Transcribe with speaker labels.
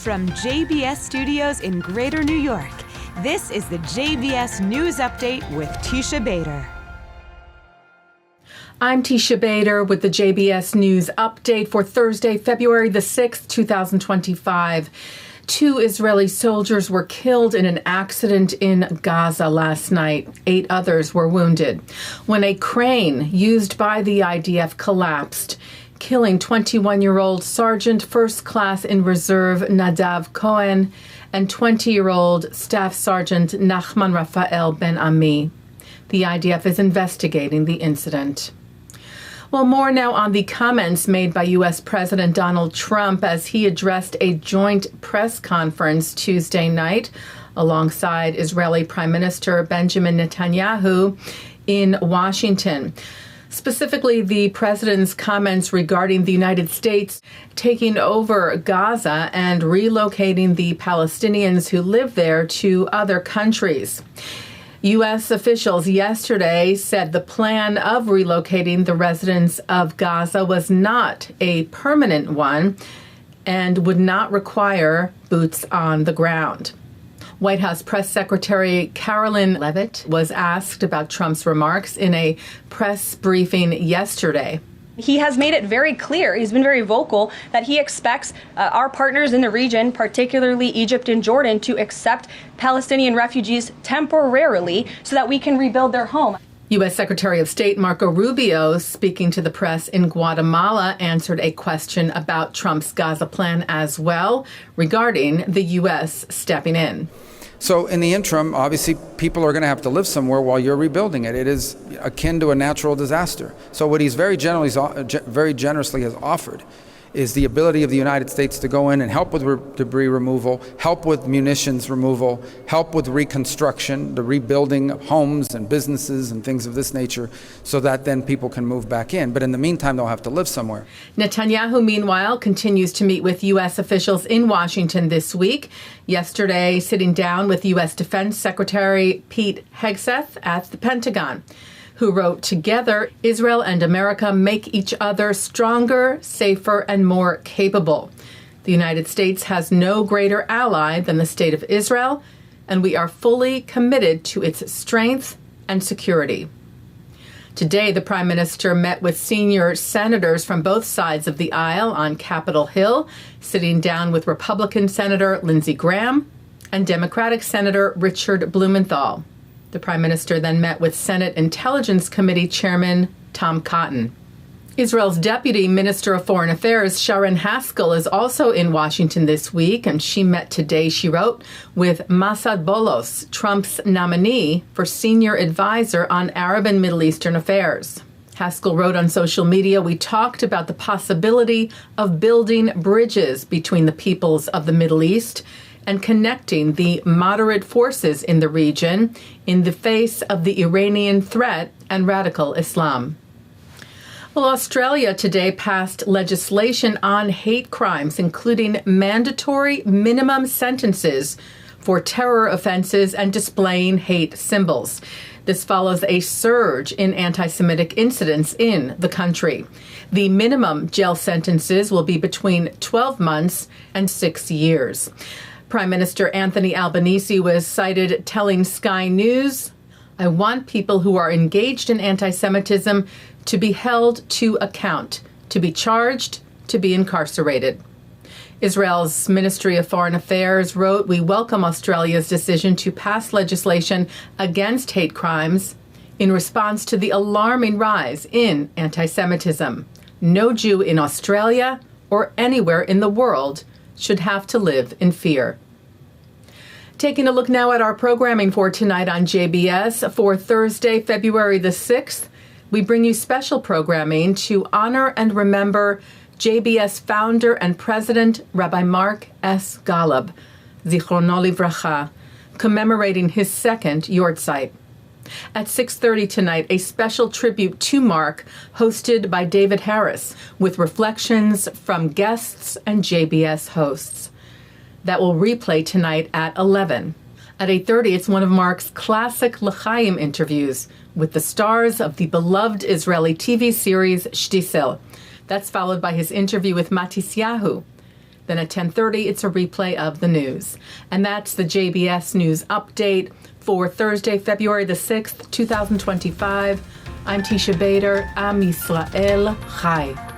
Speaker 1: From JBS Studios in Greater New York, this is the JBS News Update with Teisha Bader.
Speaker 2: I'm Teisha Bader with the JBS News Update for Thursday, February the 6th, 2025. 2 Israeli soldiers were killed in an accident in Gaza last night. 8 others were wounded when a crane used by the IDF collapsed, killing 21-year-old Sergeant First Class in Reserve Nadav Cohen and 20-year-old Staff Sergeant Nachman Rafael Ben Ami. The IDF is investigating the incident. Well, more now on the comments made by U.S. President Donald Trump as he addressed a joint press conference Tuesday night alongside Israeli Prime Minister Benjamin Netanyahu in Washington. Specifically, the president's comments regarding the United States taking over Gaza and relocating the Palestinians who live there to other countries. U.S. officials yesterday said the plan of relocating the residents of Gaza was not a permanent one and would not require boots on the ground. White House Press Secretary Carolyn Leavitt was asked about Trump's remarks in a press briefing yesterday.
Speaker 3: He has made it very clear, he's been very vocal, that he expects our partners in the region, particularly Egypt and Jordan, to accept Palestinian refugees temporarily so that we can rebuild their home.
Speaker 2: U.S. Secretary of State Marco Rubio, speaking to the press in Guatemala, answered a question about Trump's Gaza plan as well, regarding the U.S. stepping in.
Speaker 4: So in the interim, obviously, people are going to have to live somewhere while you're rebuilding it. It is akin to a natural disaster. So what he's very generously has offered is the ability of the United States to go in and help with debris removal, help with munitions removal, help with reconstruction, the rebuilding of homes and businesses and things of this nature, so that then people can move back in. But in the meantime, they'll have to live somewhere.
Speaker 2: Netanyahu, meanwhile, continues to meet with U.S. officials in Washington this week. Yesterday, sitting down with U.S. Defense Secretary Pete Hegseth at the Pentagon, who wrote, "Together, Israel and America make each other stronger, safer, and more capable. The United States has no greater ally than the State of Israel, and we are fully committed to its strength and security." Today, the Prime Minister met with senior senators from both sides of the aisle on Capitol Hill, sitting down with Republican Senator Lindsey Graham and Democratic Senator Richard Blumenthal. The Prime Minister then met with Senate Intelligence Committee Chairman Tom Cotton. Israel's Deputy Minister of Foreign Affairs, Sharon Haskell, is also in Washington this week, and she met today, she wrote, with Massad Bolos, Trump's nominee for Senior Advisor on Arab and Middle Eastern Affairs. Haskell wrote on social media, "We talked about the possibility of building bridges between the peoples of the Middle East and connecting the moderate forces in the region in the face of the Iranian threat and radical Islam." Well, Australia today passed legislation on hate crimes, including mandatory minimum sentences for terror offenses and displaying hate symbols. This follows a surge in anti-Semitic incidents in the country. The minimum jail sentences will be between 12 months and 6 years. Prime Minister Anthony Albanese was cited telling Sky News, "I want people who are engaged in anti-Semitism to be held to account, to be charged, to be incarcerated." Israel's Ministry of Foreign Affairs wrote, "We welcome Australia's decision to pass legislation against hate crimes in response to the alarming rise in anti-Semitism. No Jew in Australia or anywhere in the world should have to live in fear." Taking a look now at our programming for tonight on JBS for Thursday, February the 6th, we bring you special programming to honor and remember JBS founder and president Rabbi Mark S. Golub, Zichrono Livracha, commemorating his second Yortzeit. At 6:30 tonight, a special tribute to Mark hosted by David Harris with reflections from guests and JBS hosts. That will replay tonight at 11. At 8:30, it's one of Mark's classic Chayim interviews with the stars of the beloved Israeli TV series Shtisel. That's followed by his interview with Matisyahu. Then at 10:30, it's a replay of the news. And that's the JBS News Update for Thursday, February the 6th, 2025. I'm Teisha Bader. Am Yisrael Chai.